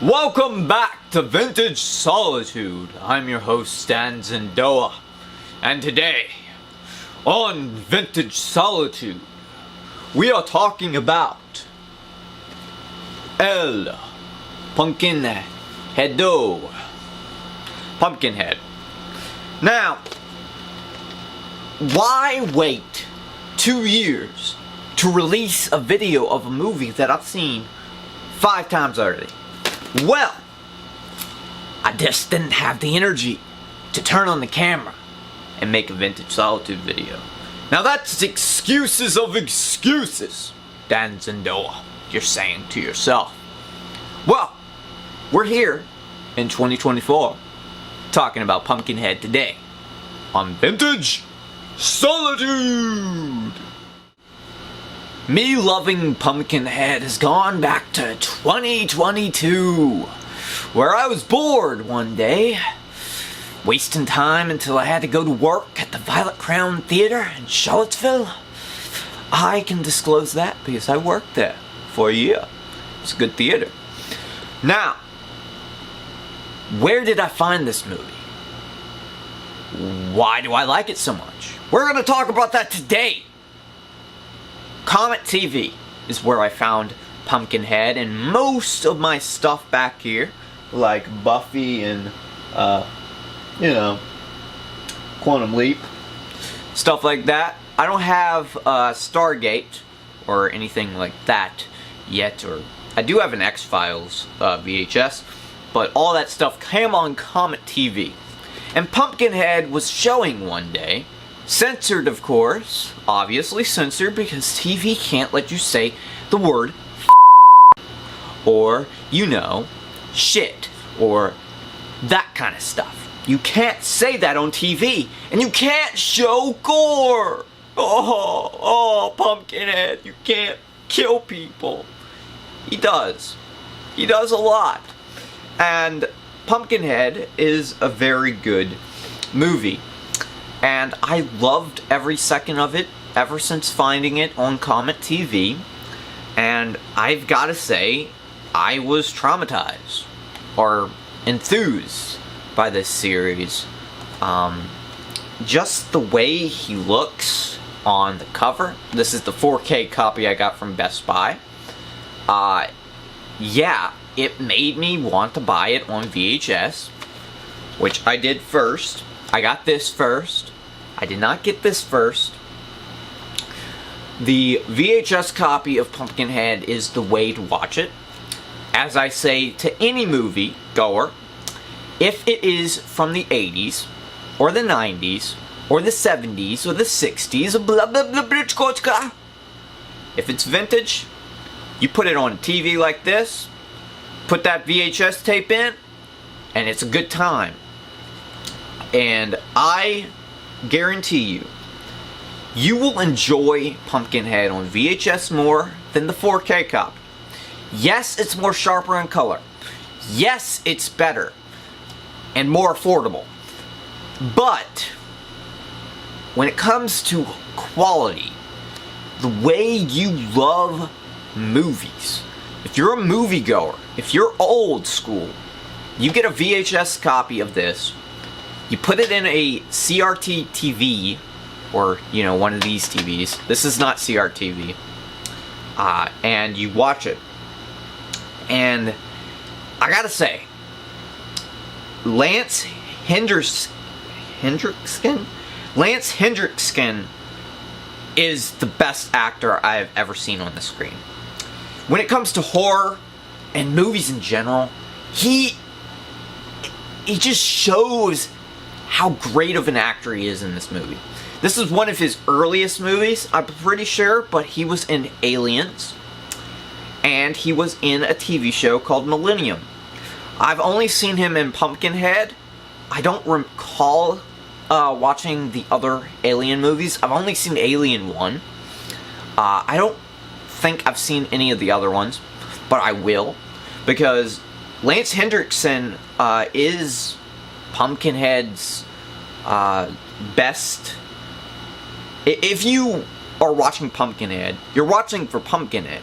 Welcome back to Vintage Solitude. I'm your host, Stan Winston, and today, on Vintage Solitude, we are talking about El Pumpkinhead. Pumpkinhead. Now, why wait 2 years to release a video of a movie that I've seen 5 times already? Well, I just didn't have the energy to turn on the camera and make a Vintage Solitude video. Now that's excuses of excuses, dansandoa, you're saying to yourself. Well, we're here in 2024 talking about Pumpkinhead today on Vintage Solitude. Me loving Pumpkinhead has gone back to 2022, where I was bored one day, wasting time until I had to go to work at the Violet Crown Theater in Charlottesville. I can disclose that because I worked there for a year. It's a good theater. Now, where did I find this movie? Why do I like it so much? We're going to talk about that today. Comet TV is where I found Pumpkinhead, and most of my stuff back here, like Buffy and, Quantum Leap, stuff like that. I don't have Stargate or anything like that yet, or I do have an X-Files VHS, but all that stuff came on Comet TV. And Pumpkinhead was showing one day. Censored, of course. Obviously censored because TV can't let you say the word or, shit, or that kind of stuff. You can't say that on TV, and you can't show gore. Oh, Pumpkinhead, you can't kill people. He does. He does a lot. And Pumpkinhead is a very good movie. And I loved every second of it ever since finding it on Comet TV. And I've got to say, I was traumatized or enthused by this series. Just the way he looks on the cover. This is the 4K copy I got from Best Buy. Yeah, it made me want to buy it on VHS, which I did first. I got this first. I did not get this first. The VHS copy of Pumpkinhead is the way to watch it. As I say to any movie goer, if it is from the 80s, or the 90s, or the 70s, or the 60s, blah blah blah blah, if it's vintage, you put it on a TV like this, put that VHS tape in, and it's a good time. And I guarantee you, you will enjoy Pumpkinhead on VHS more than the 4K copy. Yes, it's more sharper in color. Yes, it's better and more affordable. But when it comes to quality, the way you love movies, if you're a moviegoer, if you're old school, you get a VHS copy of this. You put it in a CRT TV, or, one of these TVs. This is not CRTV. And you watch it. And I gotta say, Lance Hendrickson is the best actor I've ever seen on the screen. When it comes to horror and movies in general, he just shows how great of an actor he is in this movie. This is one of his earliest movies, I'm pretty sure, but he was in Aliens, and he was in a TV show called Millennium. I've only seen him in Pumpkinhead. I don't recall watching the other Alien movies. I've only seen Alien 1. I don't think I've seen any of the other ones, but I will, because Lance Hendrickson is Pumpkinhead's best. If you are watching Pumpkinhead, you're watching for Pumpkinhead.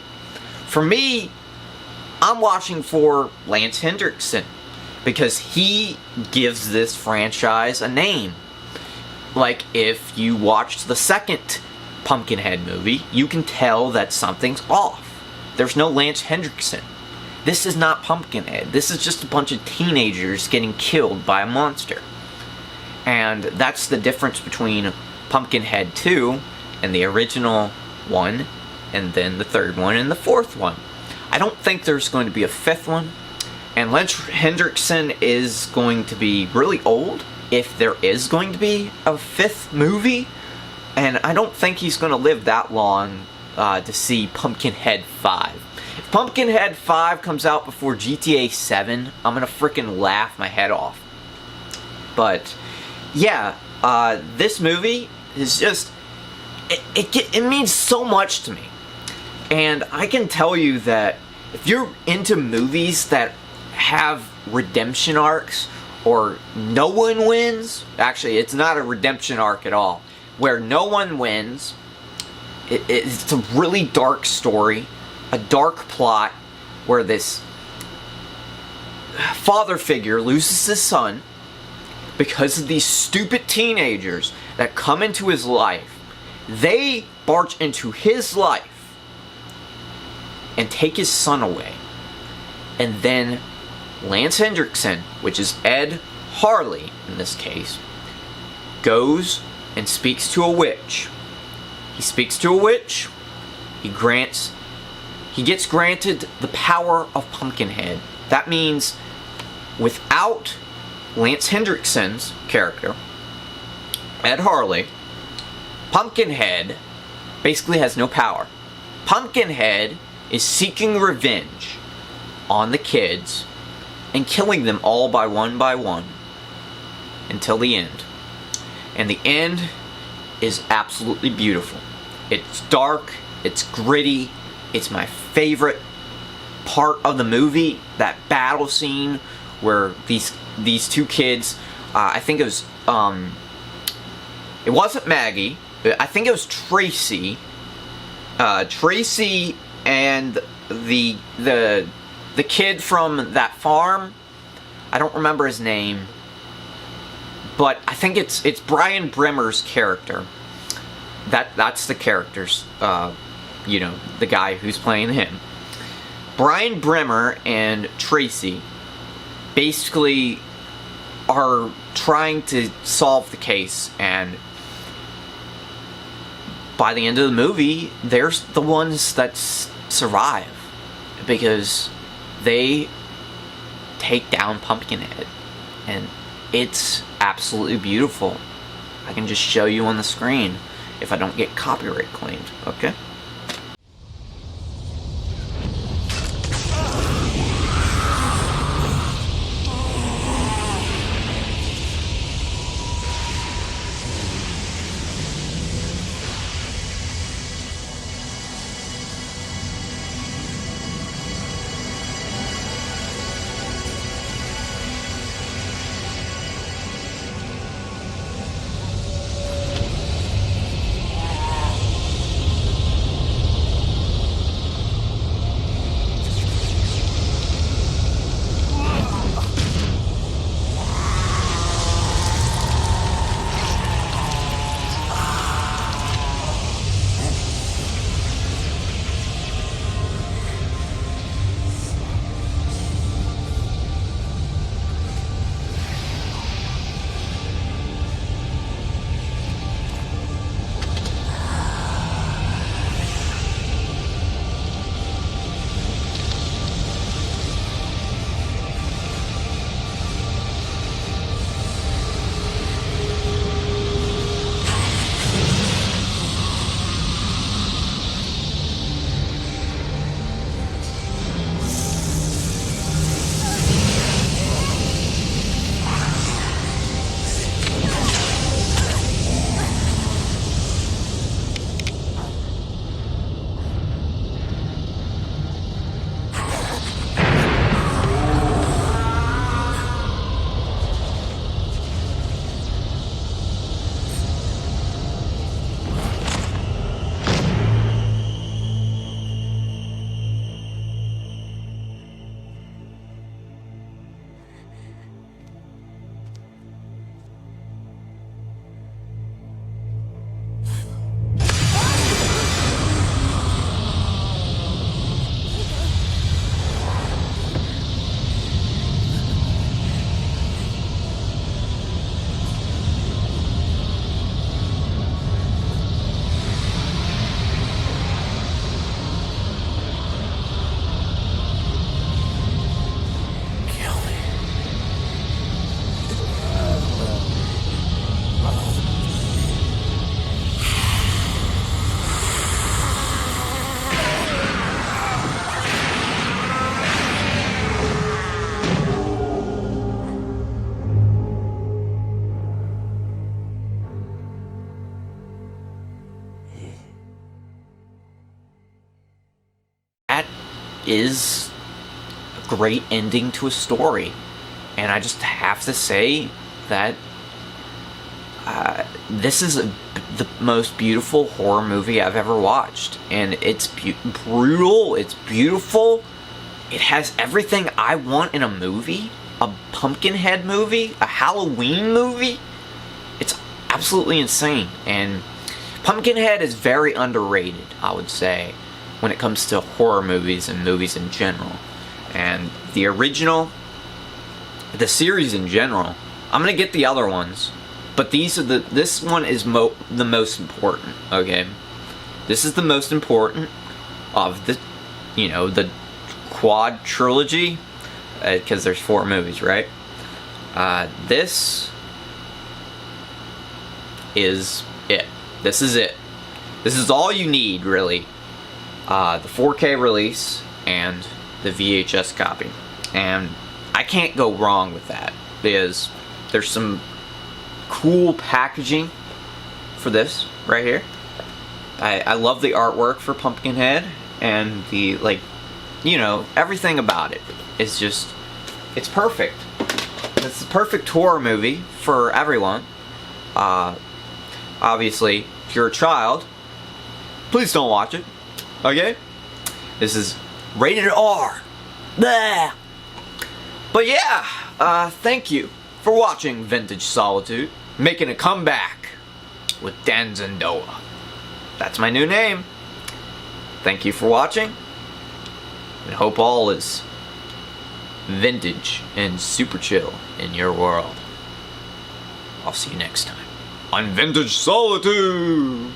For me, I'm watching for Lance Hendrickson because he gives this franchise a name. Like, if you watched the second Pumpkinhead movie, you can tell that something's off. There's no Lance Hendrickson. This is not Pumpkinhead. This is just a bunch of teenagers getting killed by a monster. And that's the difference between Pumpkinhead 2 and the original one, and then the third one and the fourth one. I don't think there's going to be a fifth one, and Lance Hendrickson is going to be really old if there is going to be a fifth movie, and I don't think he's going to live that long to see Pumpkinhead 5. If Pumpkinhead 5 comes out before GTA 7, I'm going to freaking laugh my head off. But yeah, this movie is just, it means so much to me. And I can tell you that if you're into movies that have redemption arcs, or no one wins, actually it's not a redemption arc at all, where no one wins, it's a really dark story, a dark plot, where this father figure loses his son because of these stupid teenagers that come into his life. They barge into his life and take his son away. And then Lance Hendrickson, which is Ed Harley in this case, goes and speaks to a witch. He speaks to a witch. He gets granted the power of Pumpkinhead. That means without Lance Hendrickson's character, Ed Harley, Pumpkinhead basically has no power. Pumpkinhead is seeking revenge on the kids and killing them all by one until the end. And the end is absolutely beautiful. It's dark, it's gritty, it's my favorite part of the movie, that battle scene where these two kids, I think it was, it wasn't Maggie, I think it was Tracy. Tracy and the kid from that farm, I don't remember his name, but I think it's Brian Bremer's character. That's the character's, you know, the guy who's playing him. Brian Bremer and Tracy basically are trying to solve the case, and by the end of the movie, they're the ones that survive because they take down Pumpkinhead, and it's absolutely beautiful. I can just show you on the screen if I don't get copyright claimed, okay? is a great ending to a story. And I just have to say that this is the most beautiful horror movie I've ever watched. And it's brutal, it's beautiful, it has everything I want in a movie. A Pumpkinhead movie, a Halloween movie. It's absolutely insane. And Pumpkinhead is very underrated, I would say, when it comes to horror movies and movies in general. And the original, the series in general, I'm gonna get the other ones, but this one is the most important, okay? This is the most important of the, the quad trilogy, because there's 4 movies, right? This is it. This is it. This is all you need, really. The 4K release and the VHS copy. And I can't go wrong with that, because there's some cool packaging for this right here. I love the artwork for Pumpkinhead, and the, everything about it. It's just, it's perfect. It's the perfect horror movie for everyone. Obviously, if you're a child, please don't watch it, okay? This is rated R. Blah. But yeah, thank you for watching Vintage Solitude, making a comeback with Dansandoa. That's my new name. Thank you for watching, and hope all is vintage and super chill in your world. I'll see you next time on Vintage Solitude.